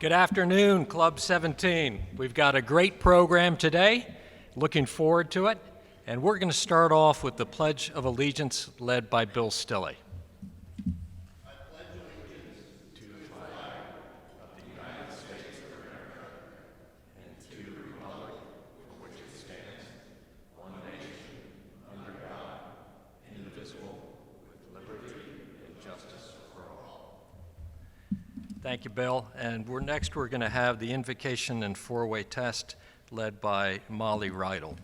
Good afternoon, Club 17. We've got a great program today. Looking forward to it. And we're going to start off with the Pledge of Allegiance led by Bill Stilley. I pledge allegiance to the flag of the United States of America and to the republic for which it stands, one nation, under God, indivisible, with liberty and justice for all. Thank you, Bill. And we're going to have the invocation and four-way test led by Molly Rydell.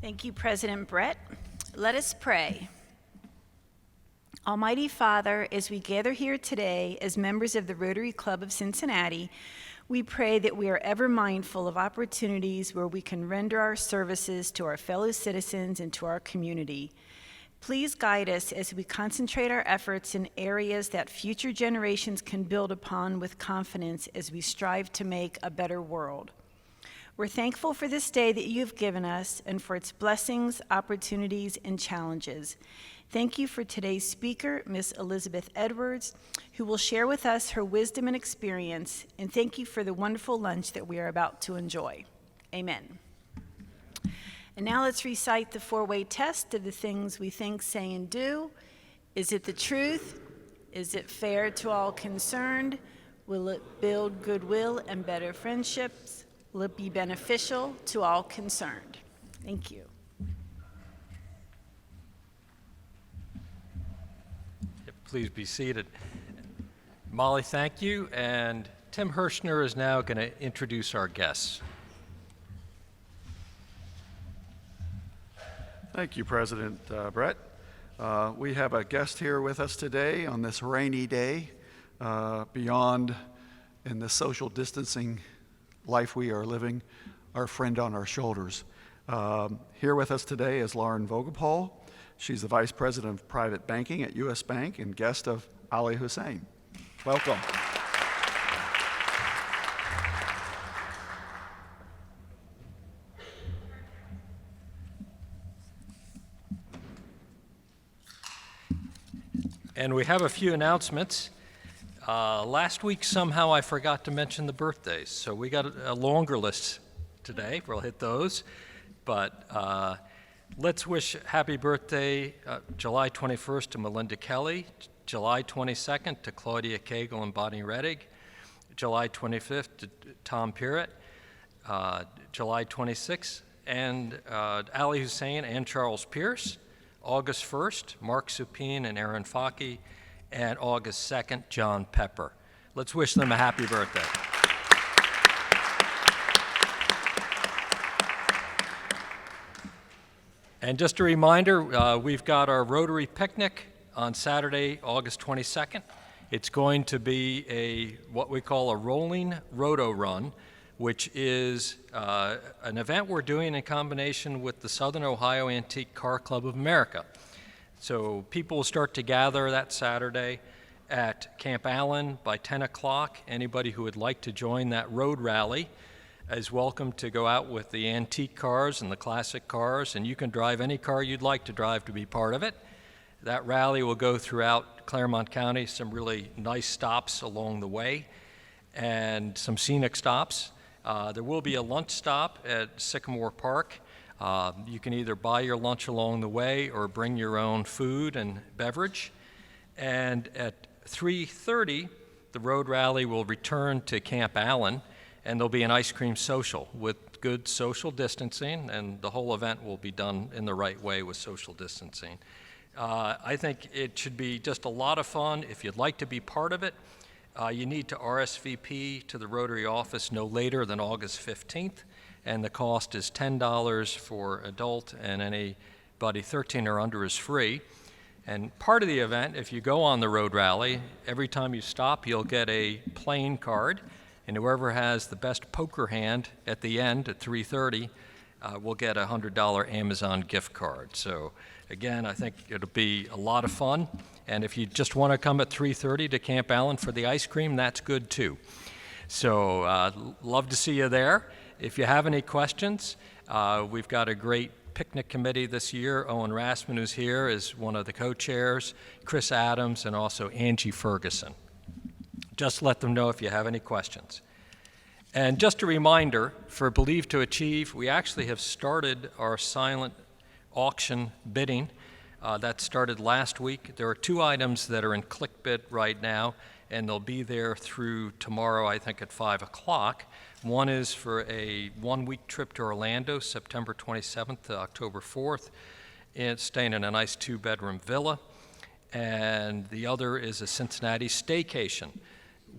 Thank you, President Brett. Let us pray. Almighty Father, as we gather here today as members of the Rotary Club of Cincinnati, we pray that we are ever mindful of opportunities where we can render our services to our fellow citizens and to our community. Please guide us as we concentrate our efforts in areas that future generations can build upon with confidence as we strive to make a better world. We're thankful for this day that you've given us and for its blessings, opportunities, and challenges. Thank you for today's speaker, Ms. Elizabeth Edwards, who will share with us her wisdom and experience, and thank you for the wonderful lunch that we are about to enjoy. Amen. And now let's recite the four-way test of the things we think, say, and do. Is it the truth? Is it fair to all concerned? Will it build goodwill and better friendships? Will it be beneficial to all concerned? Thank you. Please be seated. Molly, thank you. And Tim Hirschner is now going to introduce our guests. Thank you, President Brett. We have a guest here with us today on this rainy day, beyond in the social distancing life we are living, our friend on our shoulders. Here with us today is Lauren Vogelpohl. She's the Vice President of Private Banking at U.S. Bank and guest of Ali Hussein. Welcome. And we have a few announcements. Last week, somehow I forgot to mention the birthdays, so we got a longer list today. We'll hit those. But let's wish happy birthday July 21st to Melinda Kelly, July 22nd to Claudia Cagle and Bonnie Rettig, July 25th to Tom Pirrett, July 26th, and Ali Hussein and Charles Pierce, August 1st, Mark Supine and Aaron Fockey, and August 2nd, John Pepper. Let's wish them a happy birthday. And just a reminder, we've got our Rotary picnic on Saturday, August 22nd. It's going to be what we call a rolling roto run, which is an event we're doing in combination with the Southern Ohio Antique Car Club of America. So people will start to gather that Saturday at Camp Allen by 10 o'clock. Anybody who would like to join that road rally is welcome to go out with the antique cars and the classic cars, and you can drive any car you'd like to drive to be part of it. That rally will go throughout Claremont County, some really nice stops along the way, and some scenic stops. There will be a lunch stop at Sycamore Park. You can either buy your lunch along the way or bring your own food and beverage. And at 3:30, the road rally will return to Camp Allen, and there'll be an ice cream social with good social distancing, and the whole event will be done in the right way with social distancing. I think it should be just a lot of fun. If you'd like to be part of it, you need to RSVP to the Rotary office no later than August 15th, and the cost is $10 for adult, and anybody 13 or under is free. And part of the event, if you go on the road rally, every time you stop, you'll get a playing card, and whoever has the best poker hand at the end at 3:30 will get a $100 Amazon gift card. So again, I think it'll be a lot of fun. And if you just want to come at 3:30 to Camp Allen for the ice cream, that's good too. So love to see you there. If you have any questions, we've got a great picnic committee this year. Owen Rassman, who's here, is one of the co-chairs, Chris Adams, and also Angie Ferguson. just let them know if you have any questions. And just a reminder, for Believe to Achieve, we actually have started our silent auction bidding. That started last week. There are 2 items that are in ClickBid right now, and they'll be there through tomorrow, I think, at 5 o'clock. One is for a 1-week trip to Orlando, September 27th to October 4th, and staying in a nice 2-bedroom villa. And the other is a Cincinnati staycation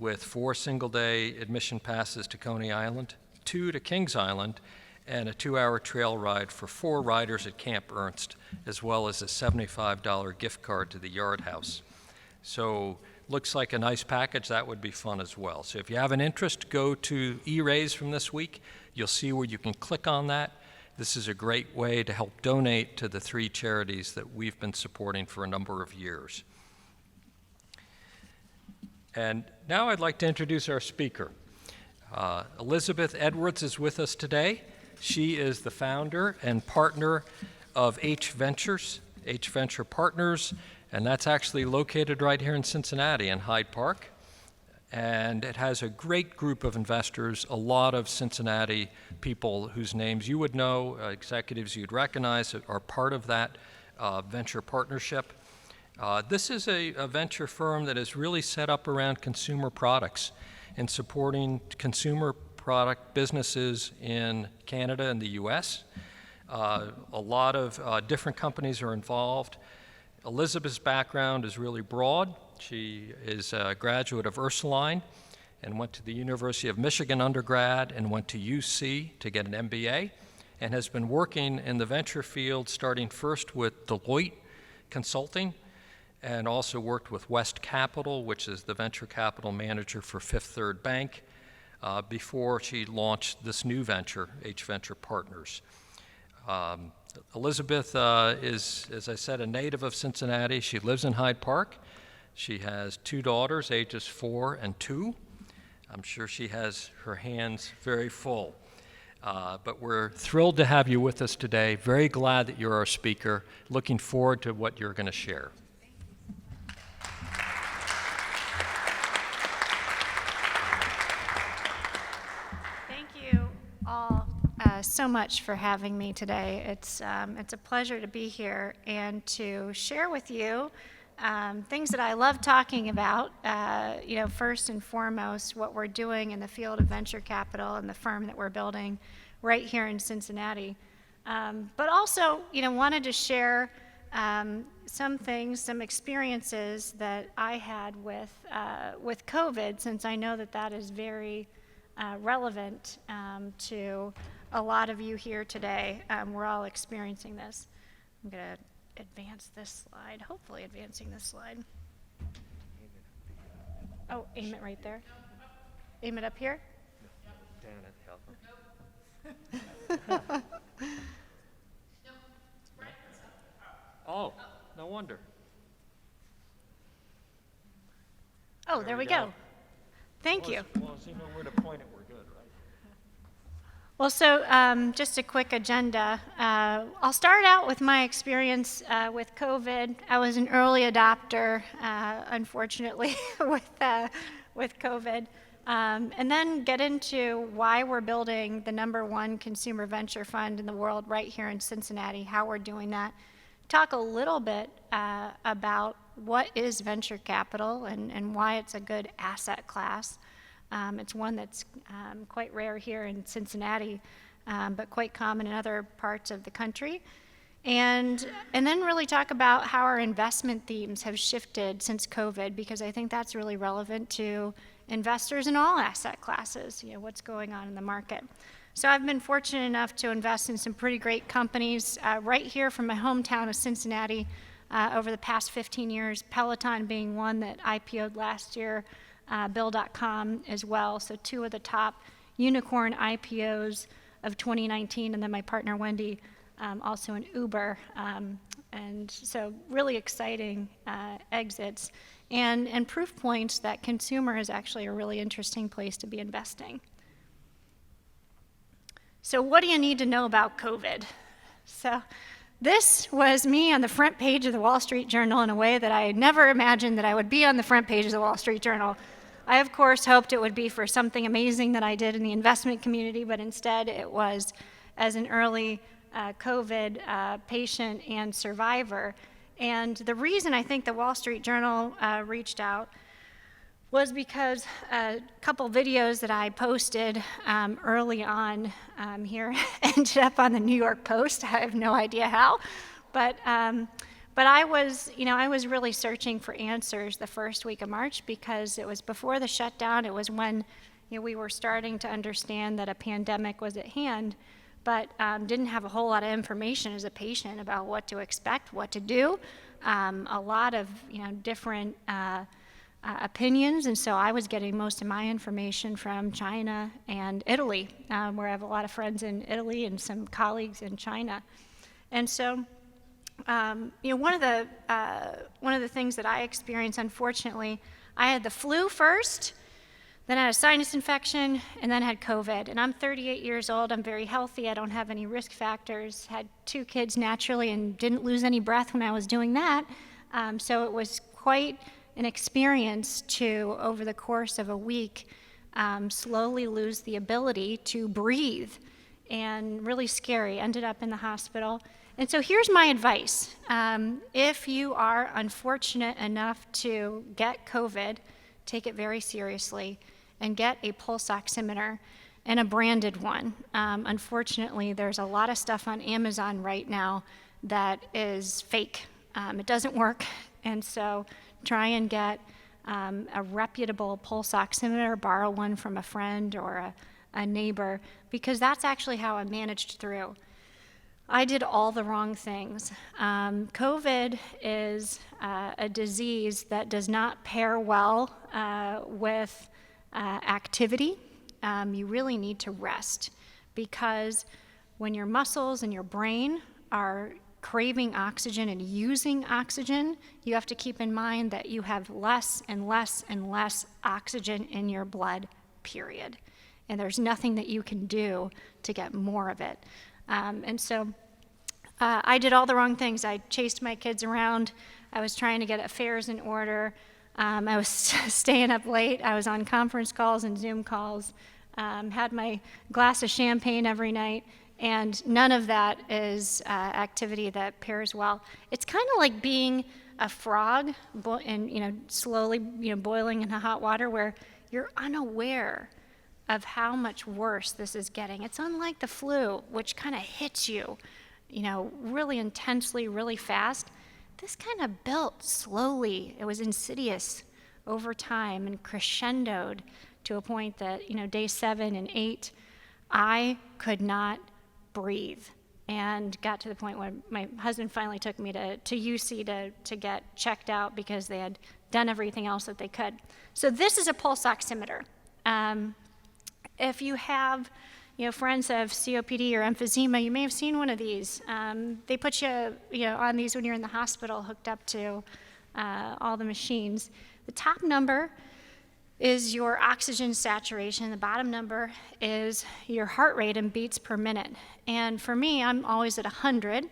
with 4 single-day admission passes to Coney Island, 2 to Kings Island, and a 2-hour trail ride for 4 riders at Camp Ernst, as well as a $75 gift card to the Yard House. So looks like a nice package. That would be fun as well. So if you have an interest, go to E-Raise from this week. You'll see where you can click on that. This is a great way to help donate to the 3 charities that we've been supporting for a number of years. And now I'd like to introduce our speaker. Elizabeth Edwards is with us today. She is the founder and partner of H Venture Partners, and that's actually located right here in Cincinnati in Hyde Park. And it has a great group of investors, a lot of Cincinnati people whose names you would know, executives you'd recognize are part of that venture partnership. This is a venture firm that is really set up around consumer products and supporting consumer product businesses in Canada and the US. A lot of different companies are involved. Elizabeth's background is really broad. She is a graduate of Ursuline and went to the University of Michigan undergrad and went to UC to get an MBA, and has been working in the venture field, starting first with Deloitte Consulting, and also worked with West Capital, which is the venture capital manager for Fifth Third Bank, before she launched this new venture, H Venture Partners. Elizabeth is, as I said, a native of Cincinnati. She lives in Hyde Park. She has 2 daughters, ages 4 and 2. I'm sure she has her hands very full. But we're thrilled to have you with us today. Very glad that you're our speaker. Looking forward to what you're going to share. Thank you all so much for having me today. It's a pleasure to be here and to share with you things that I love talking about. First and foremost, what we're doing in the field of venture capital and the firm that we're building right here in Cincinnati. But also, wanted to share some things, some experiences that I had with COVID, since I know that is very relevant to a lot of you here today. We're all experiencing this. I'm going to advance this slide, hopefully advancing this slide. Oh, aim it right there. Aim it up here. Oh, no wonder. Oh, there we go. Thank you. Well, as you know where to point it, we're good, right? Well, so just a quick agenda. I'll start out with my experience with COVID. I was an early adopter, unfortunately, with COVID. And then get into why we're building the #1 consumer venture fund in the world right here in Cincinnati, how we're doing that. Talk a little bit about what is venture capital and why it's a good asset class. It's one that's quite rare here in Cincinnati, but quite common in other parts of the country. And then really talk about how our investment themes have shifted since COVID, because I think that's really relevant to investors in all asset classes, what's going on in the market. So I've been fortunate enough to invest in some pretty great companies right here from my hometown of Cincinnati over the past 15 years, Peloton being one that IPO'd last year, Bill.com as well. So 2 of the top unicorn IPOs of 2019, and then my partner Wendy also in Uber. And so really exciting exits and proof points that consumer is actually a really interesting place to be investing. So what do you need to know about COVID? So this was me on the front page of the Wall Street Journal in a way that I never imagined that I would be on the front page of the Wall Street Journal. I, of course, hoped it would be for something amazing that I did in the investment community, but instead it was as an early COVID patient and survivor. And the reason I think the Wall Street Journal reached out was because a couple videos that I posted early on here ended up on the New York Post. I have no idea how, but I was really searching for answers the first week of March because it was before the shutdown. It was when we were starting to understand that a pandemic was at hand, but didn't have a whole lot of information as a patient about what to expect, what to do. A lot of different opinions, and so I was getting most of my information from China and Italy, where I have a lot of friends in Italy and some colleagues in China. And so, one of the things that I experienced, unfortunately, I had the flu first, then I had a sinus infection, and then had COVID. And I'm 38 years old. I'm very healthy. I don't have any risk factors. Had 2 kids naturally and didn't lose any breath when I was doing that. So it was quite an experience to, over the course of a week, slowly lose the ability to breathe, and really scary. Ended up in the hospital. And so here's my advice. If you are unfortunate enough to get COVID, take it very seriously and get a pulse oximeter, and a branded one. Unfortunately, there's a lot of stuff on Amazon right now that is fake. It doesn't work, and so try and get a reputable pulse oximeter, borrow one from a friend or a neighbor, because that's actually how I managed through. I did all the wrong things. COVID is a disease that does not pair well with activity. You really need to rest, because when your muscles and your brain are craving oxygen and using oxygen, you have to keep in mind that you have less and less and less oxygen in your blood, period. And there's nothing that you can do to get more of it. And so I did all the wrong things. I chased my kids around. I was trying to get affairs in order. I was staying up late. I was on conference calls and Zoom calls, had my glass of champagne every night, and none of that is activity that pairs well. It's kind of like being a frog and slowly boiling in hot water, where you're unaware of how much worse this is getting. It's unlike the flu, which kind of hits you, really intensely, really fast. This kind of built slowly. It was insidious over time and crescendoed to a point that, day 7 and 8, I could not breathe, and got to the point where my husband finally took me to UC to get checked out because they had done everything else that they could. So this is a pulse oximeter. If you have friends that have COPD or emphysema, you may have seen one of these. They put you on these when you're in the hospital, hooked up to all the machines. The top number is your oxygen saturation. The bottom number is your heart rate in beats per minute. And for me, I'm always at 100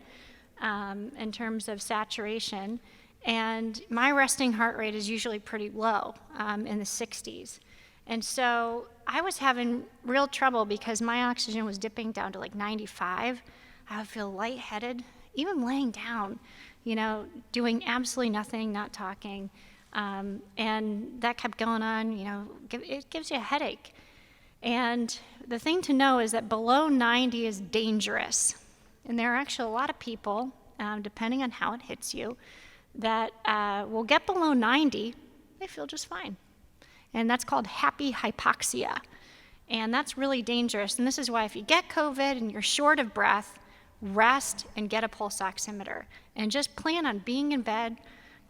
in terms of saturation. And my resting heart rate is usually pretty low, in the 60s. And so I was having real trouble because my oxygen was dipping down to like 95. I would feel lightheaded, even laying down, doing absolutely nothing, not talking. And that kept going on, it gives you a headache. And the thing to know is that below 90 is dangerous. And there are actually a lot of people, depending on how it hits you, that will get below 90, they feel just fine. And that's called happy hypoxia. And that's really dangerous. And this is why if you get COVID and you're short of breath, rest and get a pulse oximeter. And just plan on being in bed,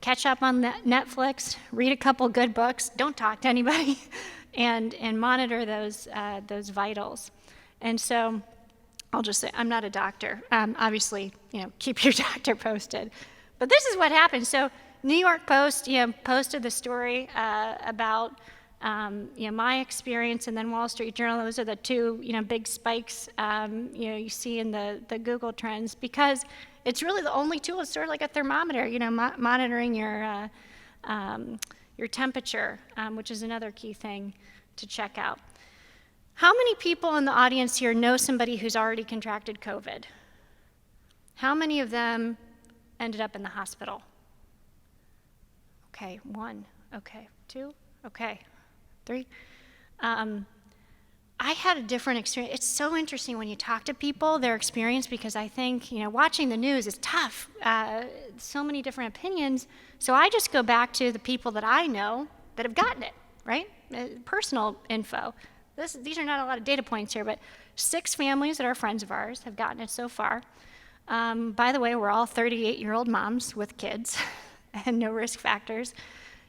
catch up on Netflix, read a couple good books, don't talk to anybody, and monitor those vitals. And so I'll just say, I'm not a doctor. Obviously, keep your doctor posted. But this is what happened. So New York Post, posted the story about my experience, and then Wall Street Journal. Those are the two big spikes you see in the Google trends, because it's really the only tool. It's sort of like a thermometer, monitoring your your temperature, which is another key thing to check out. How many people in the audience here know somebody who's already contracted COVID? How many of them ended up in the hospital? Okay, 1, okay, 2, okay, 3. I had a different experience. It's so interesting when you talk to people, their experience, because I think, watching the news is tough. So many different opinions. So I just go back to the people that I know that have gotten it, right? Personal info. These are not a lot of data points here, but 6 families that are friends of ours have gotten it so far. By the way, we're all 38-year-old moms with kids and no risk factors.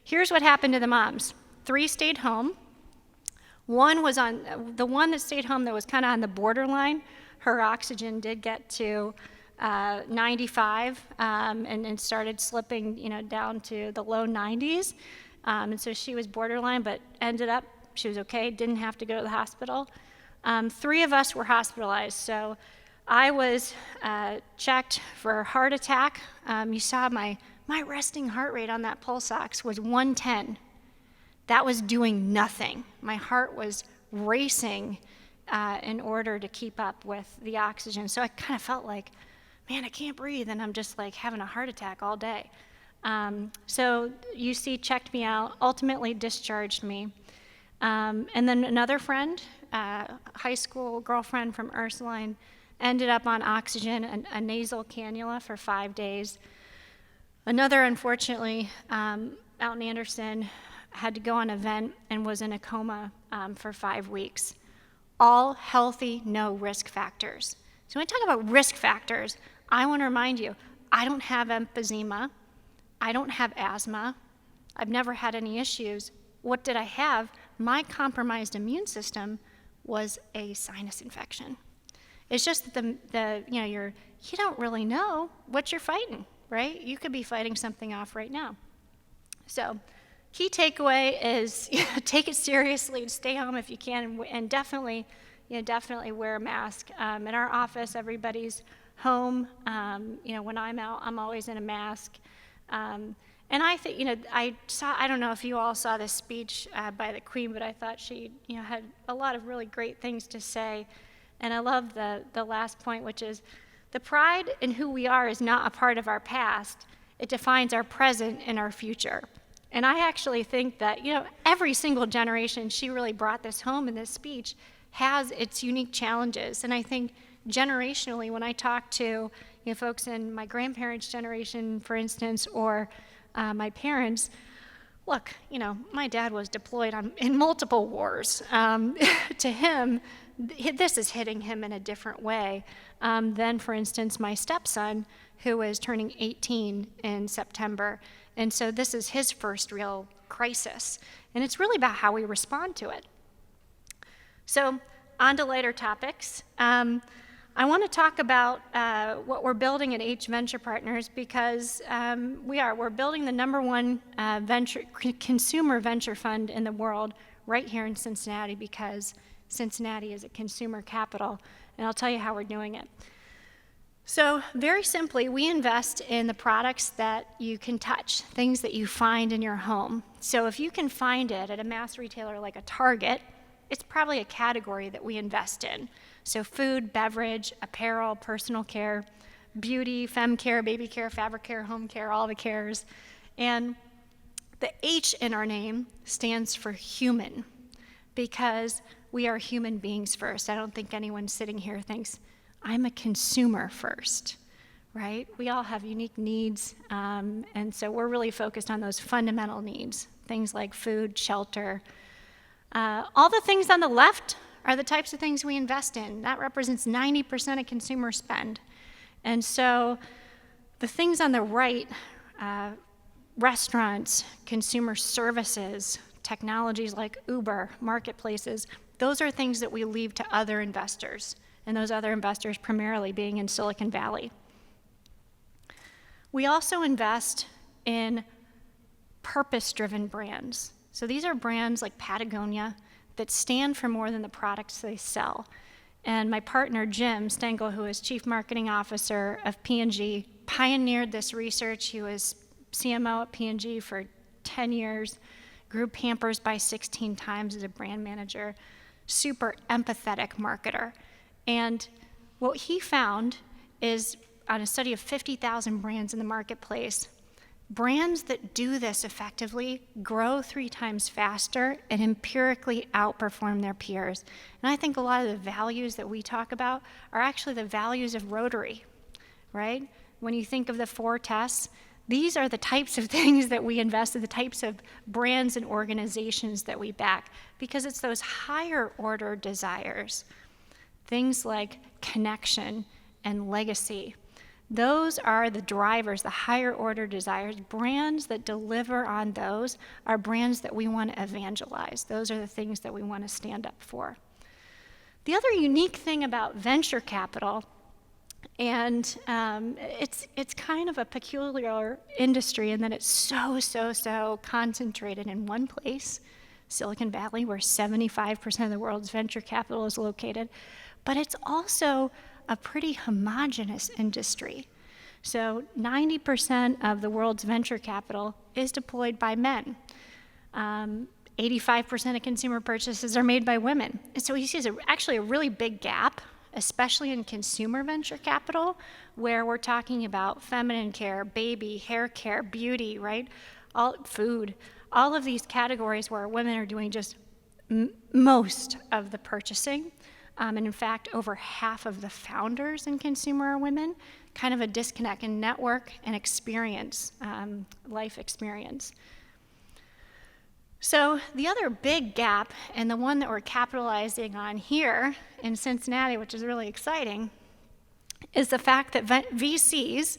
Here's what happened to the moms. 3 stayed home. One was the one that stayed home that was kind of on the borderline. Her oxygen did get to 95 and started slipping, down to the low 90s. And so she was borderline, but ended up, she was okay, didn't have to go to the hospital. 3 of us were hospitalized. So I was checked for a heart attack. You saw my resting heart rate on that pulse ox was 110. That was doing nothing. My heart was racing in order to keep up with the oxygen. So I kind of felt like, man, I can't breathe, and I'm just like having a heart attack all day. So UC checked me out, ultimately discharged me. And then another friend, high school girlfriend from Ursuline, ended up on oxygen, a nasal cannula for 5 days. Another, unfortunately, out in Anderson, had to go on a vent and was in a coma for 5 weeks. All healthy, no risk factors. So when I talk about risk factors, I want to remind you, I don't have emphysema. I don't have asthma. I've never had any issues. What did I have? My compromised immune system was a sinus infection. It's just that you don't really know what you're fighting, right? You could be fighting something off right now. So key takeaway is take it seriously, stay home if you can, and definitely wear a mask. In our office, everybody's home. When I'm out, I'm always in a mask. And I think, I don't know if you all saw this speech by the Queen, but I thought she, had a lot of really great things to say. And I love the last point, which is the pride in who we are is not a part of our past. It defines our present and our future. And I actually think that, every single generation, she really brought this home in this speech, has its unique challenges. And I think generationally, when I talk to folks in my grandparents' generation, for instance, or my parents, look, my dad was deployed in multiple wars. To him, this is hitting him in a different way than, for instance, my stepson, who is turning 18 in September. And so this is his first real crisis. And it's really about how we respond to it. So on to lighter topics. I want to talk about what we're building at H Venture Partners, because we're building the #1 consumer venture fund in the world right here in Cincinnati, because Cincinnati is a consumer capital, and I'll tell you how we're doing it. So very simply, we invest in the products that you can touch, things that you find in your home. So if you can find it at a mass retailer like a Target, it's probably a category that we invest in. So food, beverage, apparel, personal care, beauty, fem care, baby care, fabric care, home care, all the cares. And the H in our name stands for human, because we are human beings first. I don't think anyone sitting here thinks, I'm a consumer first, right? We all have unique needs, and so we're really focused on those fundamental needs, things like food, shelter. All the things on the left are the types of things we invest in. That represents 90% of consumer spend. And so the things on the right, restaurants, consumer services, technologies like Uber, marketplaces, those are things that we leave to other investors, and those other investors primarily being in Silicon Valley. We also invest in purpose-driven brands. So these are brands like Patagonia that stand for more than the products they sell. And my partner, Jim Stengel, who is Chief Marketing Officer of P&G, pioneered this research. He was CMO at P&G for 10 years. grew Pampers by 16 times as a brand manager, super empathetic marketer. And what he found is, on a study of 50,000 brands in the marketplace, brands that do this effectively grow 3 times faster and empirically outperform their peers. And I think a lot of the values that we talk about are actually the values of Rotary, right? When you think of the 4 tests, these are the types of things that we invest in, the types of brands and organizations that we back, because it's those higher order desires, things like connection and legacy. Those are the drivers, the higher order desires. Brands that deliver on those are brands that we want to evangelize. Those are the things that we want to stand up for. The other unique thing about venture capital, and it's kind of a peculiar industry in that it's so concentrated in one place, Silicon Valley, where 75% of the world's venture capital is located, but it's also a pretty homogenous industry. So 90% of the world's venture capital is deployed by men. 85% of consumer purchases are made by women. And so you see actually a really big gap, especially in consumer venture capital, where we're talking about feminine care, baby, hair care, beauty, right? Food, all of these categories where women are doing just most of the purchasing. And in fact, over half of the founders in consumer are women. Kind of a disconnect in network and experience, life experience. So the other big gap, and the one that we're capitalizing on here in Cincinnati, which is really exciting, is the fact that VCs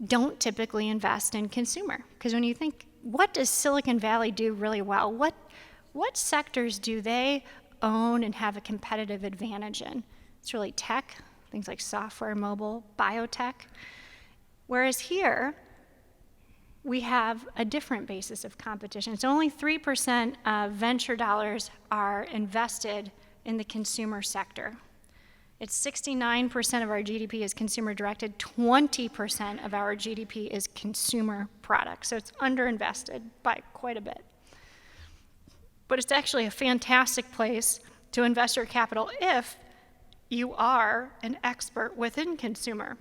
don't typically invest in consumer. Because when you think, what does Silicon Valley do really well? What sectors do they own and have a competitive advantage in? It's really tech, things like software, mobile, biotech. Whereas here, we have a different basis of competition. So only 3% of venture dollars are invested in the consumer sector. It's 69% of our GDP is consumer directed, 20% of our GDP is consumer products. So it's underinvested by quite a bit. But it's actually a fantastic place to invest your capital if you are an expert within consumer.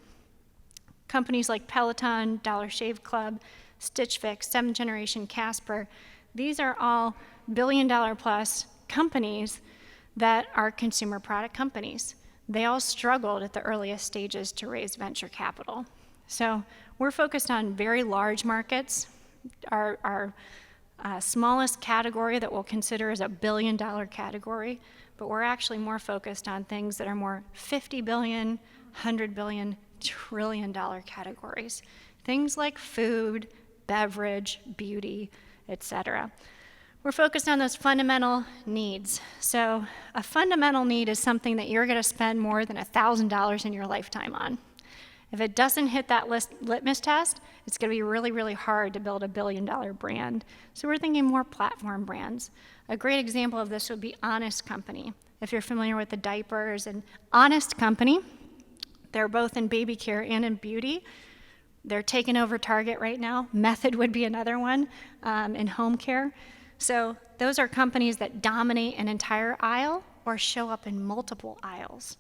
Companies like Peloton, Dollar Shave Club, Stitch Fix, 7th Generation Casper, these are all billion-dollar-plus companies that are consumer product companies. They all struggled at the earliest stages to raise venture capital. So we're focused on very large markets. Our smallest category that we'll consider is a billion-dollar category, but we're actually more focused on things that are more 50 billion, 100 billion, trillion-dollar categories. Things like food, beverage, beauty, etc. We're focused on those fundamental needs. So a fundamental need is something that you're going to spend more than $1,000 in your lifetime on. If it doesn't hit that litmus test, it's going to be really, really hard to build a billion-dollar brand. So we're thinking more platform brands. A great example of this would be Honest Company. If you're familiar with the diapers, and Honest Company, they're both in baby care and in beauty. They're taking over Target right now. Method would be another one in home care. So those are companies that dominate an entire aisle or show up in multiple aisles.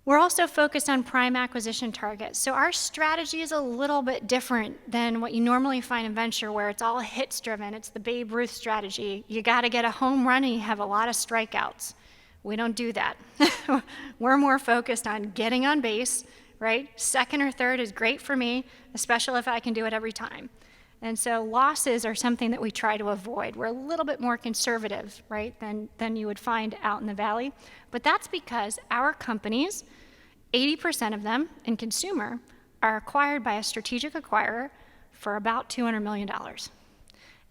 We're also focused on prime acquisition targets. So our strategy is a little bit different than what you normally find in venture, where it's all hits driven. It's the Babe Ruth strategy. You got to get a home run and you have a lot of strikeouts. We don't do that. We're more focused on getting on base, right? Second or third is great for me, especially if I can do it every time. And so losses are something that we try to avoid. We're a little bit more conservative, right, than you would find out in the Valley. But that's because our companies, 80% of them in consumer, are acquired by a strategic acquirer for about $200 million.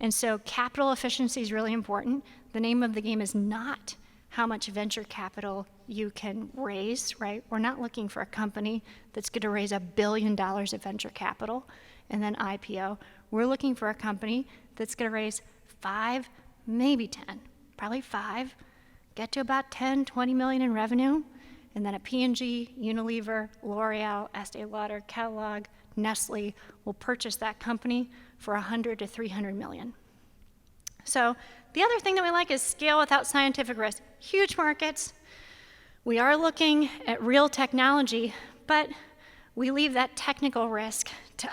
And so capital efficiency is really important. The name of the game is not how much venture capital you can raise, right? We're not looking for a company that's going to raise $1 billion of venture capital and then IPO. We're looking for a company that's going to raise 5, maybe 10, probably 5, get to about 10, 20 million in revenue, and then a P&G, Unilever, L'Oreal, Estee Lauder, Kellogg, Nestle will purchase that company for 100 to 300 million. So the other thing that we like is scale without scientific risk. Huge markets. We are looking at real technology, but we leave that technical risk to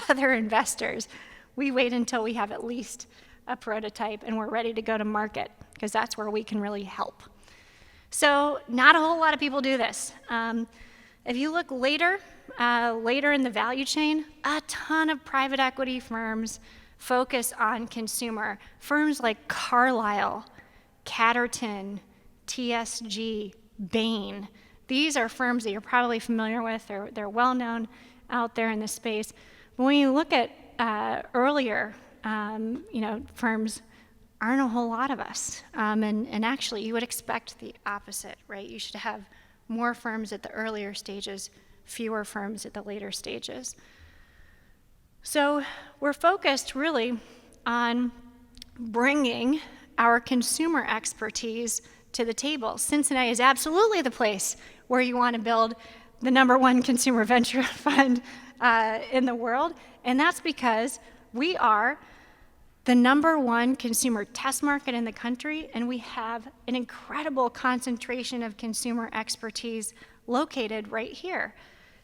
other investors. We wait until we have at least a prototype and we're ready to go to market, because that's where we can really help. So not a whole lot of people do this. If you look later in the value chain, a ton of private equity firms focus on consumer. Firms like Carlyle, Catterton, TSG, Bain. These are firms that you're probably familiar with. They're well known out there in the space. But when you look at earlier, firms, aren't a whole lot of us. And actually, you would expect the opposite, right? You should have more firms at the earlier stages, fewer firms at the later stages. So we're focused really on bringing our consumer expertise to the table. Cincinnati is absolutely the place where you want to build the #1 consumer venture fund in the world, and that's because we are the #1 consumer test market in the country, and we have an incredible concentration of consumer expertise located right here.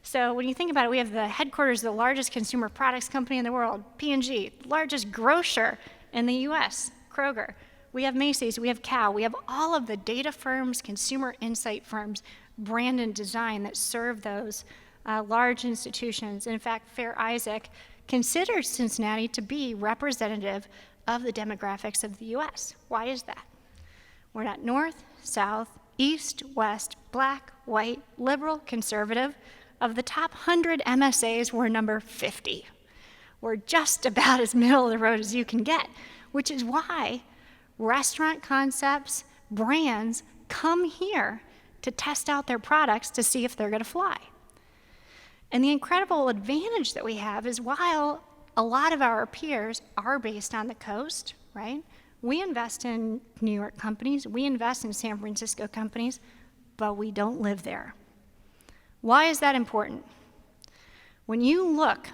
So when you think about it, we have the headquarters of the largest consumer products company in the world, P&G, largest grocer in the US, Kroger. We have Macy's, we have Cow, we have all of the data firms, consumer insight firms, brand and design that serve those large institutions. And in fact, Fair Isaac considers Cincinnati to be representative of the demographics of the US. Why is that? We're not north, south, east, west, black, white, liberal, conservative. Of the top 100 MSAs, we're number 50. We're just about as middle of the road as you can get, which is why restaurant concepts, brands come here to test out their products to see if they're going to fly. And the incredible advantage that we have is while a lot of our peers are based on the coast, right? We invest in New York companies, we invest in San Francisco companies, but we don't live there. Why is that important? When you look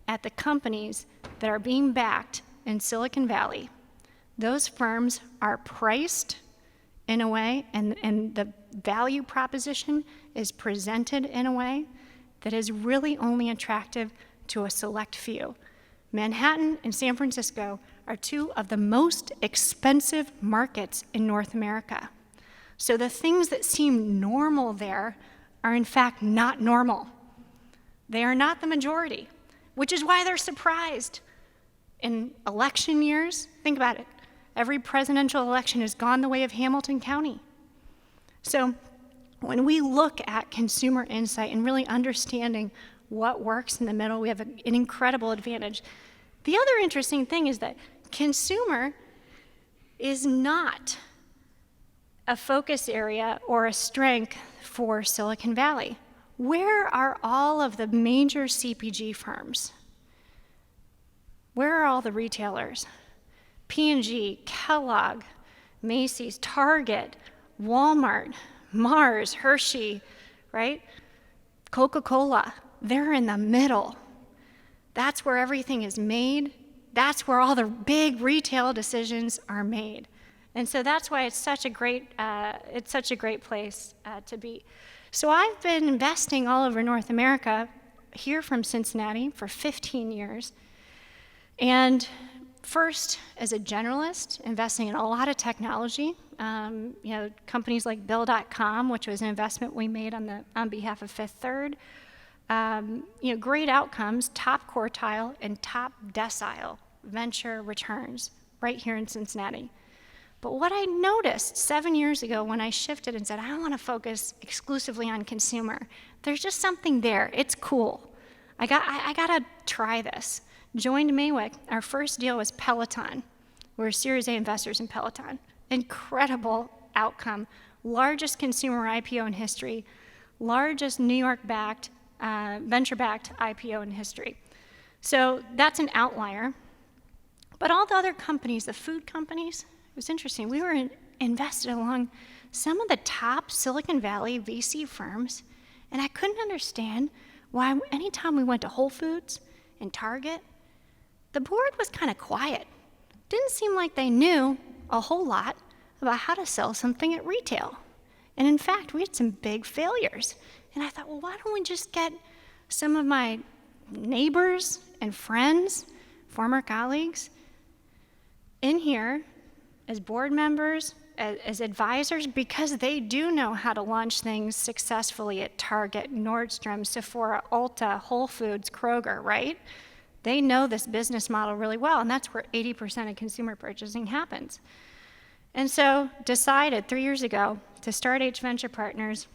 at the companies that are being backed in Silicon Valley, those firms are priced in a way, and the value proposition is presented in a way that is really only attractive to a select few. Manhattan and San Francisco are two of the most expensive markets in North America. So the things that seem normal there are in fact not normal. They are not the majority, which is why they're surprised. In election years, think about it, every presidential election has gone the way of Hamilton County. So when we look at consumer insight and really understanding what works in the middle, we have an incredible advantage. The other interesting thing is that consumer is not a focus area or a strength for Silicon Valley. Where are all of the major CPG firms? Where are all the retailers? P&G, Kellogg, Macy's, Target, Walmart, Mars, Hershey, right? Coca-Cola, they're in the middle. That's where everything is made. That's where all the big retail decisions are made. And so that's why it's such a great place to be. So I've been investing all over North America, here from Cincinnati, for 15 years. And first, as a generalist, investing in a lot of technology, companies like Bill.com, which was an investment we made on behalf of Fifth Third. Great outcomes, top quartile and top decile venture returns right here in Cincinnati. But what I noticed 7 years ago when I shifted and said, I want to focus exclusively on consumer, there's just something there. It's cool. I got to try this. Joined Maywick. Our first deal was Peloton. We're Series A investors in Peloton. Incredible outcome. Largest consumer IPO in history. Largest New York-backed, venture-backed IPO in history. So that's an outlier. But all the other companies, the food companies, it was interesting. We were invested along some of the top Silicon Valley VC firms, and I couldn't understand why anytime we went to Whole Foods and Target, the board was kind of quiet. didn't seem like they knew a whole lot about how to sell something at retail. And in fact, we had some big failures. And I thought, well, why don't we just get some of my neighbors and friends, former colleagues, in here as board members, as advisors, because they do know how to launch things successfully at Target, Nordstrom, Sephora, Ulta, Whole Foods, Kroger, right? They know this business model really well, and that's where 80% of consumer purchasing happens. And so decided 3 years ago to start H Venture Partners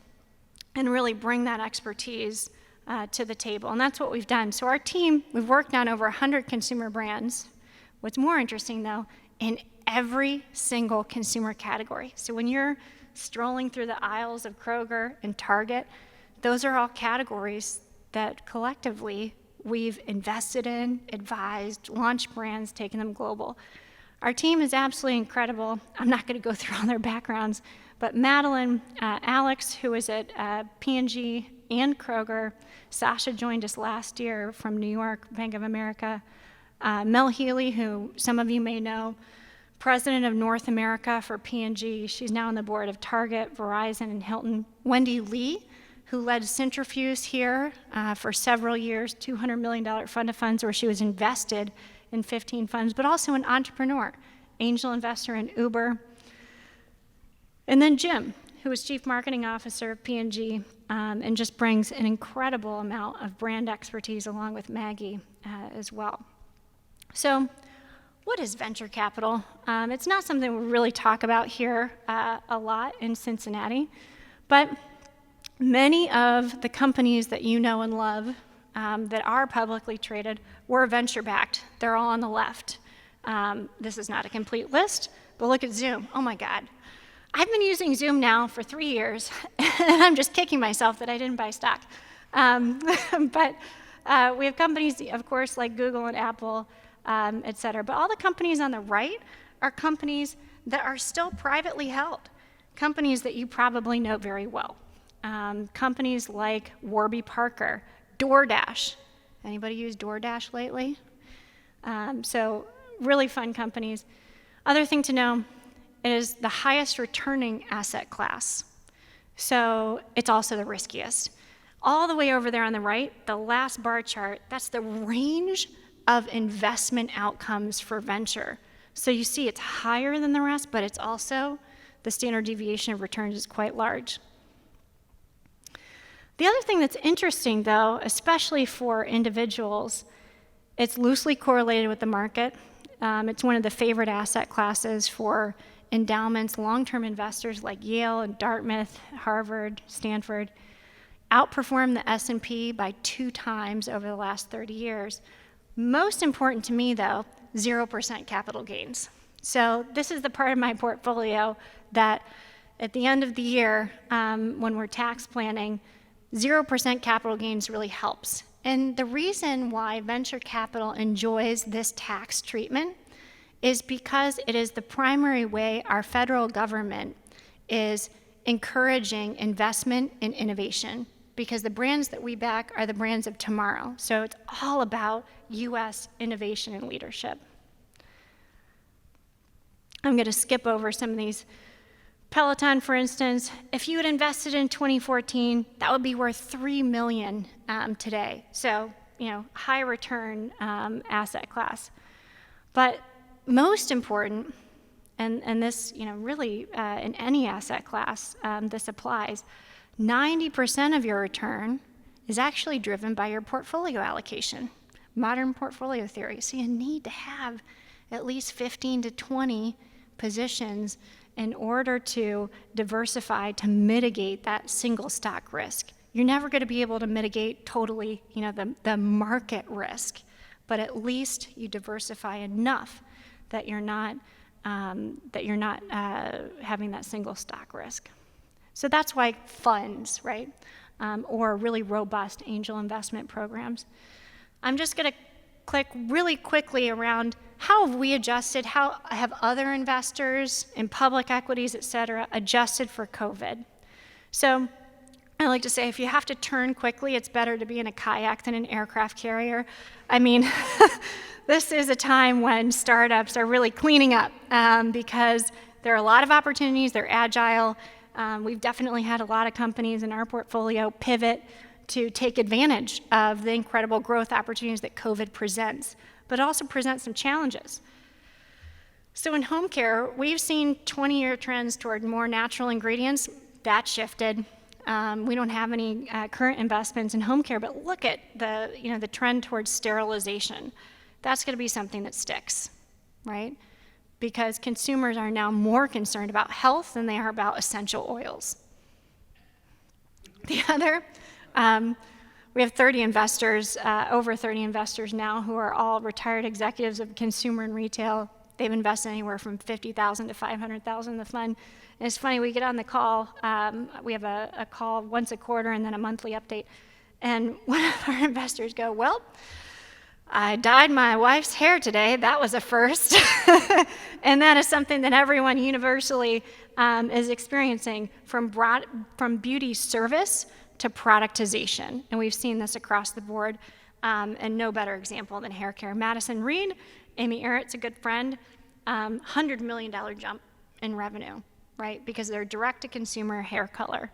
and really bring that expertise to the table. And that's what we've done. So our team, we've worked on over 100 consumer brands. What's more interesting, though, in every single consumer category. So when you're strolling through the aisles of Kroger and Target, those are all categories that collectively we've invested in, advised, launched brands, taken them global. Our team is absolutely incredible. I'm not going to go through all their backgrounds, but Madeline, Alex, who was at P&G and Kroger, Sasha joined us last year from New York, Bank of America, Mel Healy, who some of you may know, President of North America for P&G. She's now on the board of Target, Verizon, and Hilton. Wendy Lee, who led Centrifuge here for several years, $200 million fund of funds where she was invested in 15 funds, but also an entrepreneur, angel investor in Uber. And then Jim, who was Chief Marketing Officer of P&G and just brings an incredible amount of brand expertise along with Maggie as well. So what is venture capital? It's not something we really talk about here a lot in Cincinnati, but many of the companies that you know and love that are publicly traded were venture-backed. They're all on the left. This is not a complete list, but look at Zoom. Oh my God. I've been using Zoom now for 3 years, and I'm just kicking myself that I didn't buy stock. But we have companies, of course, like Google and Apple, et cetera. But all the companies on the right are companies that are still privately held, companies that you probably know very well. Companies like Warby Parker, DoorDash. Anybody use DoorDash lately? So really fun companies. Other thing to know, it is the highest returning asset class. So it's also the riskiest. All the way over there on the right, the last bar chart, that's the range of investment outcomes for venture. So you see it's higher than the rest, but it's also, the standard deviation of returns is quite large. The other thing that's interesting, though, especially for individuals, it's loosely correlated with the market. It's one of the favorite asset classes for endowments, long-term investors like Yale and Dartmouth, Harvard, Stanford, outperformed the S&P by 2 times over the last 30 years. Most important to me, though, 0% capital gains. So this is the part of my portfolio that at the end of the year, when we're tax planning, 0% capital gains really helps. And the reason why venture capital enjoys this tax treatment is because it is the primary way our federal government is encouraging investment in innovation, because the brands that we back are the brands of tomorrow. So it's all about US innovation and leadership. I'm gonna skip over some of these. Peloton, for instance, if you had invested in 2014, that would be worth $3 million today. So, high return asset class. But most important, and this, really in any asset class, this applies, 90% of your return is actually driven by your portfolio allocation, modern portfolio theory. So you need to have at least 15 to 20 positions in order to diversify, to mitigate that single stock risk. You're never going to be able to mitigate totally, the market risk, but at least you diversify enough that you're not having that single stock risk. So that's why funds, right, or really robust angel investment programs. I'm just going to click really quickly around how have we adjusted, how have other investors in public equities, et cetera, adjusted for COVID. So I like to say, if you have to turn quickly, it's better to be in a kayak than an aircraft carrier. I mean, this is a time when startups are really cleaning up because there are a lot of opportunities, they're agile. We've definitely had a lot of companies in our portfolio pivot to take advantage of the incredible growth opportunities that COVID presents, but it also presents some challenges. So in home care, we've seen 20-year trends toward more natural ingredients. That shifted. We don't have any current investments in home care, but look at the trend towards sterilization. That's going to be something that sticks, right? Because consumers are now more concerned about health than they are about essential oils. The other, we have 30 investors, over 30 investors now, who are all retired executives of consumer and retail. They've invested anywhere from $50,000 to $500,000 in the fund. And it's funny, we get on the call, we have a call once a quarter and then a monthly update. And one of our investors go, well, I dyed my wife's hair today. That was a first. And that is something that everyone universally is experiencing, from beauty service to productization. And we've seen this across the board, and no better example than hair care. Madison Reed, Amy Errett's a good friend, $100 million jump in revenue, right? Because they're direct-to-consumer hair color.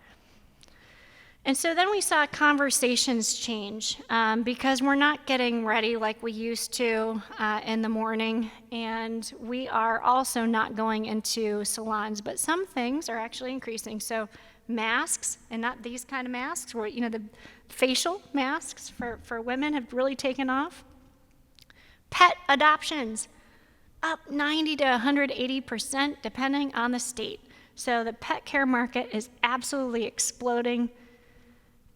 And so then we saw conversations change because we're not getting ready like we used to in the morning, and we are also not going into salons, but some things are actually increasing. So masks, and not these kind of masks, where the facial masks for women have really taken off. Pet adoptions, up 90 to 180% depending on the state. So the pet care market is absolutely exploding.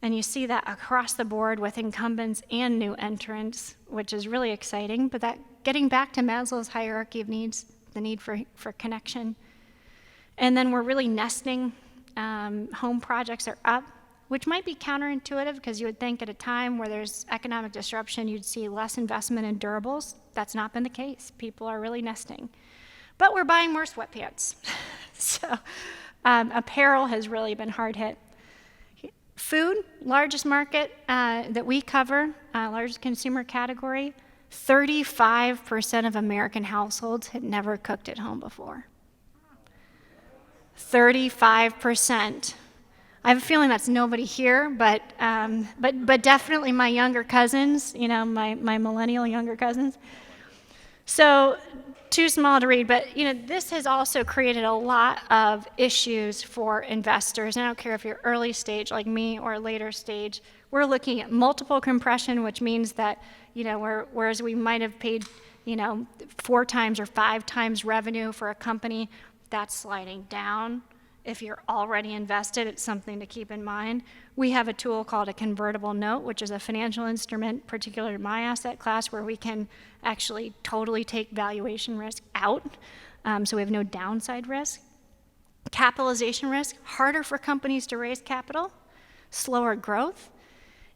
And you see that across the board with incumbents and new entrants, which is really exciting. But that getting back to Maslow's hierarchy of needs, the need for connection. And then we're really nesting. Home projects are up, which might be counterintuitive because you would think at a time where there's economic disruption, you'd see less investment in durables. That's not been the case. People are really nesting. But we're buying more sweatpants. So apparel has really been hard hit. Food, largest market that we cover, largest consumer category, 35% of American households had never cooked at home before. 35%. I have a feeling that's nobody here, but definitely my younger cousins, my millennial younger cousins. So too small to read, but this has also created a lot of issues for investors. And I don't care if you're early stage like me or later stage. We're looking at multiple compression, which means that whereas we might have paid 4 times or 5 times revenue for a company, that's sliding down. If you're already invested, it's something to keep in mind. We have a tool called a convertible note, which is a financial instrument, particular to my asset class, where we can actually totally take valuation risk out, so we have no downside risk. Capitalization risk, harder for companies to raise capital, slower growth.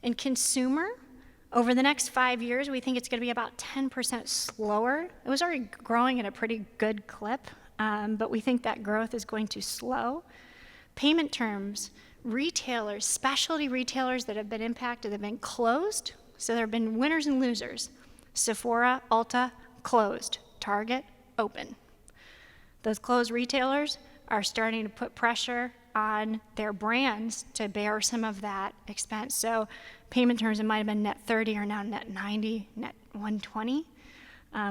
In consumer, over the next 5 years, we think it's going to be about 10% slower. It was already growing at a pretty good clip, but we think that growth is going to slow. Payment terms, retailers, specialty retailers that have been impacted have been closed. So there have been winners and losers. Sephora, Ulta, closed. Target, open. Those closed retailers are starting to put pressure on their brands to bear some of that expense. So payment terms that might have been net 30 are now net 90, net 120,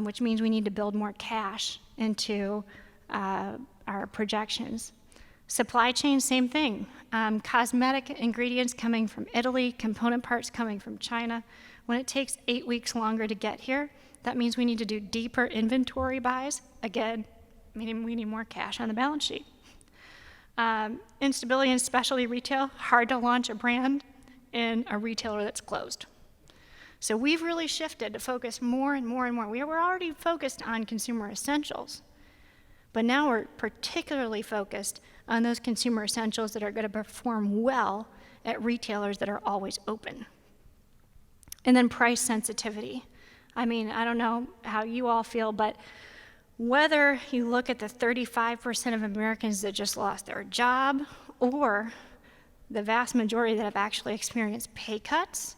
which means we need to build more cash into our projections. Supply chain, same thing. Cosmetic ingredients coming from Italy, component parts coming from China. When it takes 8 weeks longer to get here, that means we need to do deeper inventory buys. Again, meaning we need more cash on the balance sheet. Instability in specialty retail, hard to launch a brand in a retailer that's closed. So we've really shifted to focus more and more and more. We were already focused on consumer essentials, but now we're particularly focused on those consumer essentials that are going to perform well at retailers that are always open. And then price sensitivity. I mean, I don't know how you all feel, but whether you look at the 35% of Americans that just lost their job or the vast majority that have actually experienced pay cuts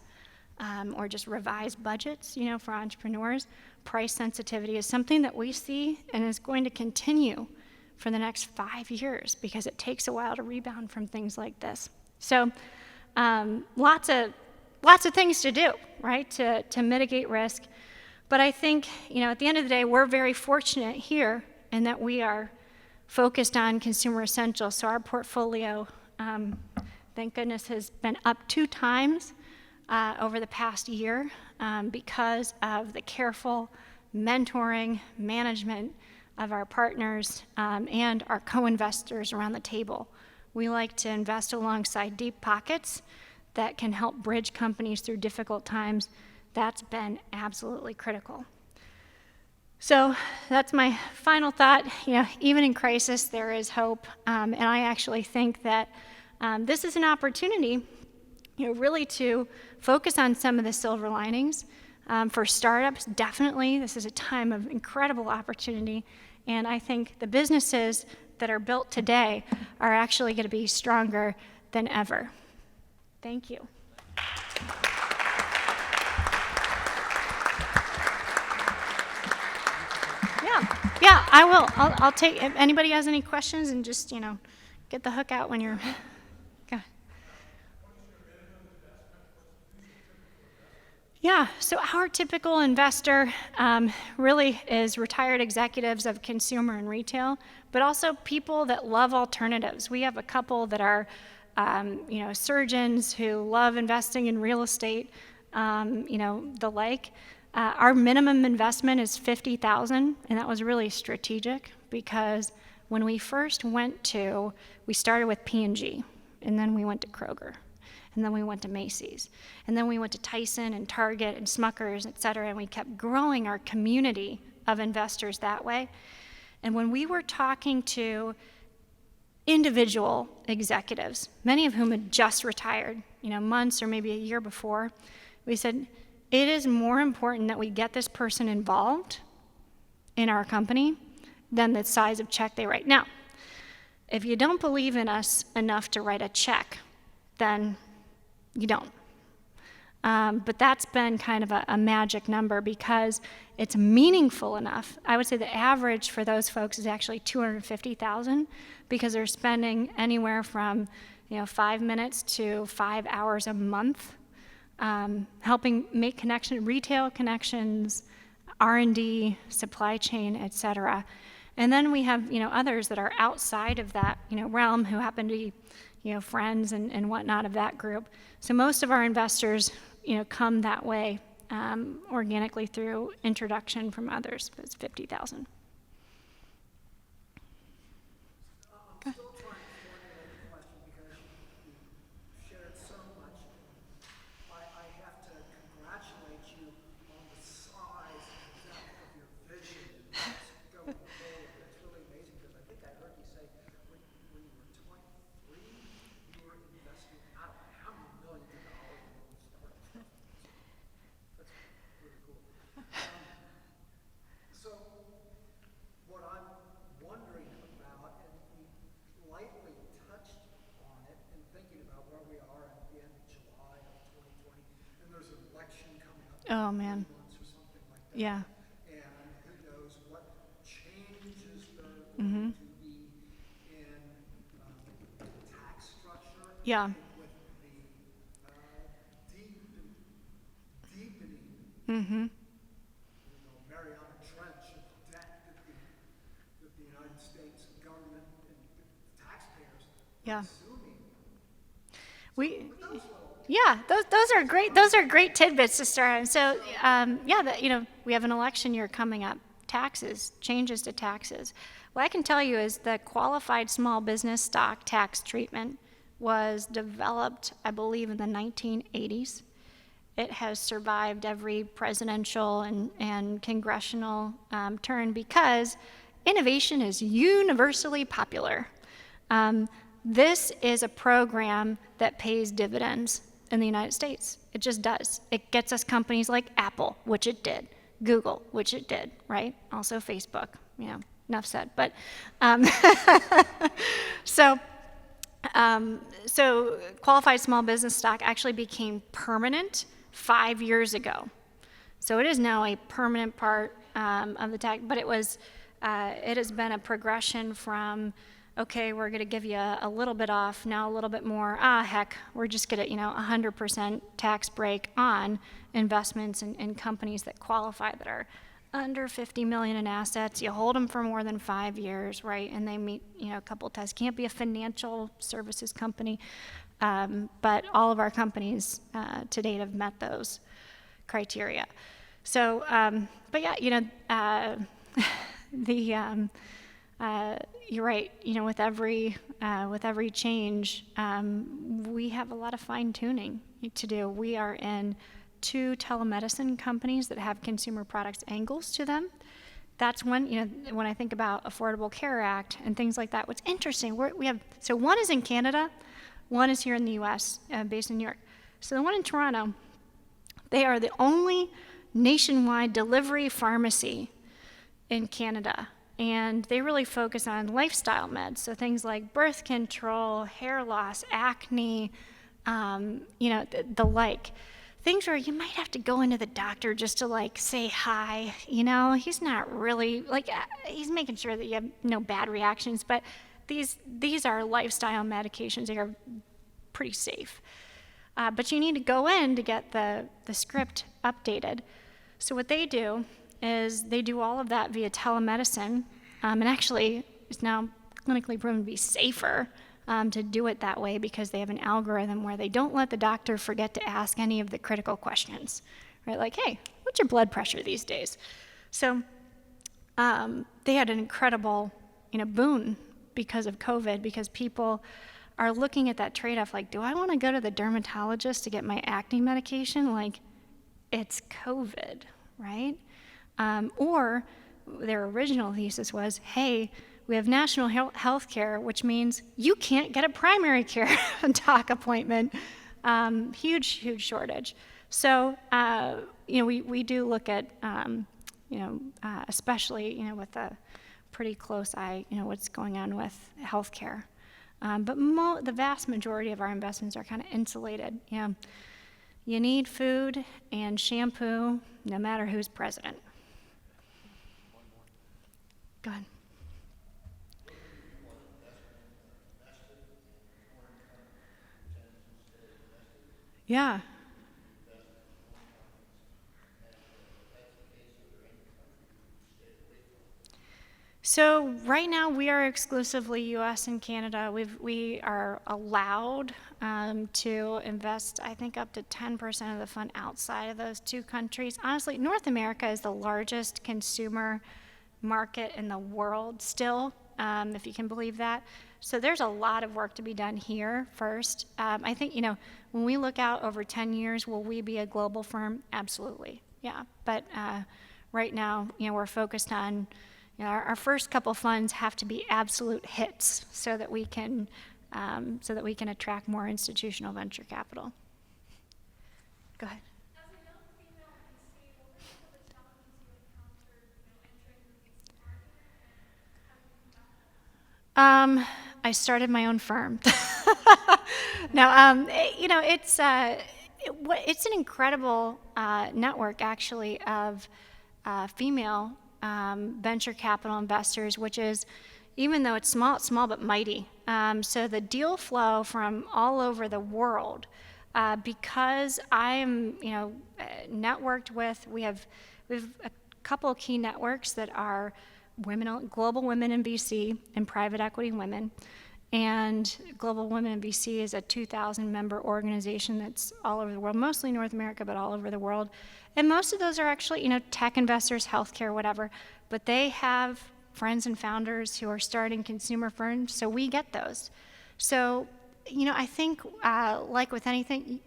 or just revised budgets, for entrepreneurs. Price sensitivity is something that we see and is going to continue for the next 5 years because it takes a while to rebound from things like this. So lots of things to do, right, to mitigate risk. But I think, at the end of the day, we're very fortunate here in that we are focused on consumer essentials. So our portfolio, thank goodness, has been up 2 times over the past year because of the careful mentoring, management of our partners and our co-investors around the table. We like to invest alongside deep pockets that can help bridge companies through difficult times. That's been absolutely critical. So that's my final thought. Even in crisis, there is hope. And I actually think that this is an opportunity, really to focus on some of the silver linings. For startups, definitely, this is a time of incredible opportunity. And I think the businesses that are built today are actually going to be stronger than ever. Thank you. Yeah, I will. I'll take, if anybody has any questions, and just, get the hook out when you're, go. Yeah, so our typical investor really is retired executives of consumer and retail, but also people that love alternatives. We have a couple that are, surgeons who love investing in real estate, the like. Our minimum investment is $50,000, and that was really strategic because when we first we started with P&G, and then we went to Kroger, and then we went to Macy's, and then we went to Tyson and Target and Smucker's, et cetera, and we kept growing our community of investors that way. And when we were talking to individual executives, many of whom had just retired, months or maybe a year before, we said, it is more important that we get this person involved in our company than the size of check they write. Now, if you don't believe in us enough to write a check, then you don't. But that's been kind of a magic number because it's meaningful enough. I would say the average for those folks is actually $250,000 because they're spending anywhere from 5 minutes to 5 hours a month helping make retail connections, R&D, supply chain, et cetera. And then we have others that are outside of that realm who happen to be friends and whatnot of that group. So most of our investors come that way organically through introduction from others. But it's $50,000. I'm still trying to formulate the question because you shared so much. I have to congratulate you on the size and depth of your vision going forward. It's really amazing because I think I heard you say when you were 23, you were investing I don't know how many millions of dollars in startups. That's really cool. So what I'm wondering about, and you lightly touched on it in thinking about where we are at the end of July of 2020, and there's an election coming up in Oh, man. 3 months or something like that. Yeah. And who knows what changes there are going to be in the tax structure. Yeah. With the deepening Mariana Trench of debt that the United States government and the taxpayers Yeah. are assuming. Those are great. Those are great tidbits to start on. So, we have an election year coming up. Changes to taxes. What I can tell you is the qualified small business stock tax treatment was developed, I believe, in the 1980s. It has survived every presidential and congressional turn because innovation is universally popular. This is a program that pays dividends in the United States. It just does. It gets us companies like Apple, which it did, Google, which it did, right? Also Facebook, enough said. But so So qualified small business stock actually became permanent 5 years ago. So it is now a permanent part of the tax, but it has been a progression from, okay, we're going to give you a little bit off, now a little bit more, heck, we're just going to, 100% tax break on investments in companies that qualify that are under 50 million in assets. You hold them for more than 5 years, right? And they meet, a couple of tests. Can't be a financial services company, but all of our companies to date have met those criteria. So, but yeah, you're right. With every change, we have a lot of fine tuning to do. We are in 2 telemedicine companies that have consumer products angles to them. That's when I think about Affordable Care Act and things like that. What's interesting, so one is in Canada, one is here in the U.S., based in New York. So the one in Toronto, they are the only nationwide delivery pharmacy in Canada. And they really focus on lifestyle meds, so things like birth control, hair loss, acne, the like. Things where you might have to go into the doctor just to say hi, he's not really, he's making sure that you have no bad reactions, but these are lifestyle medications. They are pretty safe. But you need to go in to get the script updated. So what they do is they do all of that via telemedicine, and actually it's now clinically proven to be safer to do it that way because they have an algorithm where they don't let the doctor forget to ask any of the critical questions, right? Like, hey, what's your blood pressure these days? So they had an incredible, boon because of COVID, because people are looking at that trade-off, like, do I want to go to the dermatologist to get my acne medication? Like, it's COVID, right? Or their original thesis was, hey, we have national health care, which means you can't get a primary care doc appointment. Huge shortage. So, we do look at, especially, with a pretty close eye, what's going on with healthcare. But the vast majority of our investments are kind of insulated. You need food and shampoo, no matter who's president. Go ahead. Yeah. So right now we are exclusively U.S. and Canada. We are allowed to invest, I think, up to 10% of the fund outside of those 2 countries. Honestly, North America is the largest consumer market in the world still, if you can believe that. So there's a lot of work to be done here first. I think, when we look out over 10 years, will we be a global firm? Absolutely, yeah. But right now, we're focused on, our first couple funds have to be absolute hits so that we can attract more institutional venture capital. Go ahead. As a young female VC, what were some of the challenges you encountered, entering the VC market, and how did you combat that? I started my own firm. No, it's an incredible network, actually, of female venture capital investors, which is, even though it's small but mighty. So the deal flow from all over the world, because I'm, networked with, we have a couple of key networks that are Global Women in VC and Private Equity Women. And Global Women in VC is a 2,000 member organization that's all over the world, mostly North America, but all over the world. And most of those are actually, tech investors, healthcare, whatever. But they have friends and founders who are starting consumer firms, so we get those. So, I think, like with anything,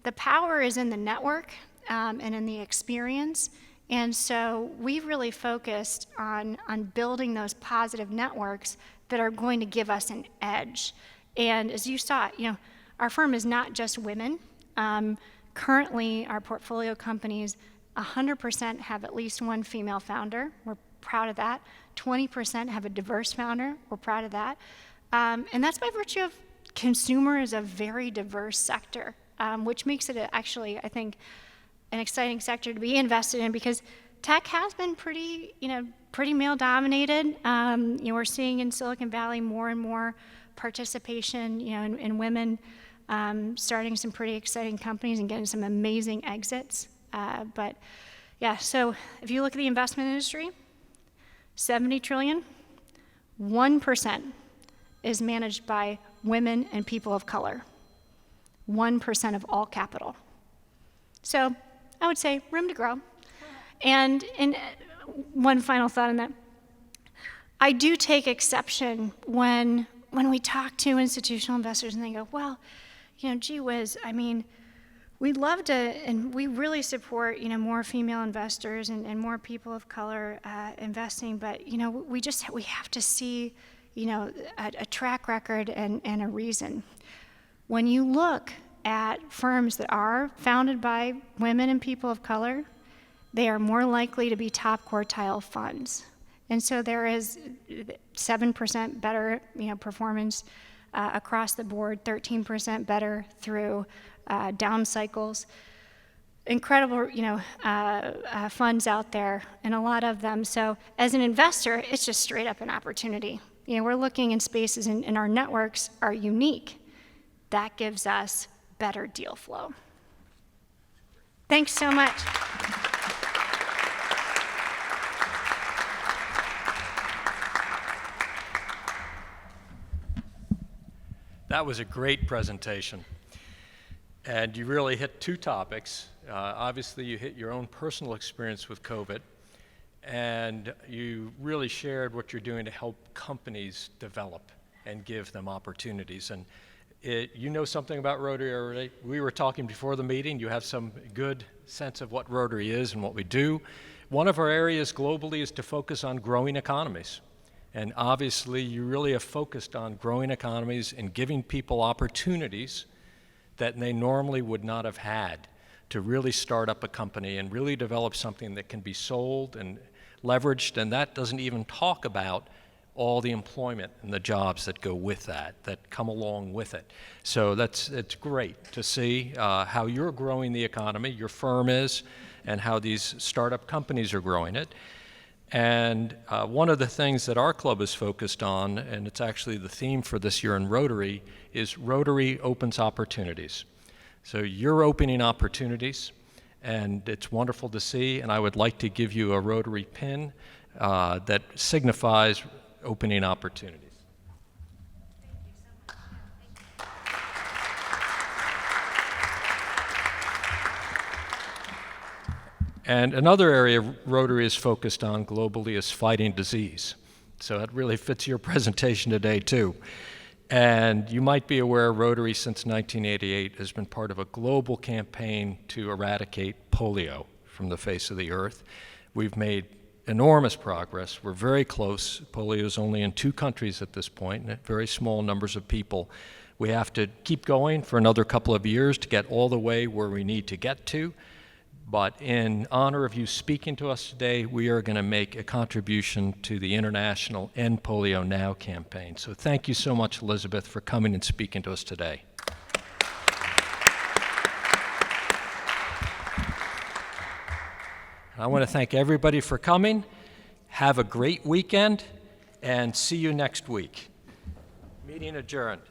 the power is in the network and in the experience. And so we've really focused on building those positive networks that are going to give us an edge. And as you saw, our firm is not just women. Currently, our portfolio companies, 100% have at least one female founder. We're proud of that. 20% have a diverse founder. We're proud of that. And that's by virtue of consumer is a very diverse sector, which makes it actually, I think, an exciting sector to be invested in, because tech has been pretty male dominated. We're seeing in Silicon Valley more and more participation, in women starting some pretty exciting companies and getting some amazing exits. But yeah, so if you look at the investment industry, 70 trillion, 1% is managed by women and people of color. 1% of all capital. So I would say room to grow. And one final thought on that. I do take exception when we talk to institutional investors and they go, well, gee whiz, I mean, we'd love to, and we really support, more female investors and more people of color investing, but, we have to see, a track record and a reason. When you look at firms that are founded by women and people of color, they are more likely to be top quartile funds. And so there is 7% better, performance across the board, 13% better through down cycles. Incredible, funds out there, and a lot of them. So as an investor, it's just straight up an opportunity. We're looking in spaces, and our networks are unique. That gives us better deal flow. Thanks so much. That was a great presentation. And you really hit two topics. Obviously, you hit your own personal experience with COVID, and you really shared what you're doing to help companies develop and give them opportunities. And you know something about Rotary already. We were talking before the meeting. You have some good sense of what Rotary is and what we do. One of our areas globally is to focus on growing economies. And obviously, you really have focused on growing economies and giving people opportunities that they normally would not have had to really start up a company and really develop something that can be sold and leveraged. And that doesn't even talk about all the employment and the jobs that go with that come along with it. So it's great to see how you're growing the economy, your firm is, and how these startup companies are growing it. And one of the things that our club is focused on, and it's actually the theme for this year in Rotary, is Rotary opens opportunities. So you're opening opportunities, and it's wonderful to see, and I would like to give you a Rotary pin that signifies opening opportunities. And another area Rotary is focused on globally is fighting disease. So that really fits your presentation today, too. And you might be aware Rotary, since 1988, has been part of a global campaign to eradicate polio from the face of the earth. We've made enormous progress. We're very close. Polio is only in 2 countries at this point, and very small numbers of people. We have to keep going for another couple of years to get all the way where we need to get to. But in honor of you speaking to us today, we are going to make a contribution to the International End Polio Now campaign. So thank you so much, Elizabeth, for coming and speaking to us today. I want to thank everybody for coming. Have a great weekend, and see you next week. Meeting adjourned.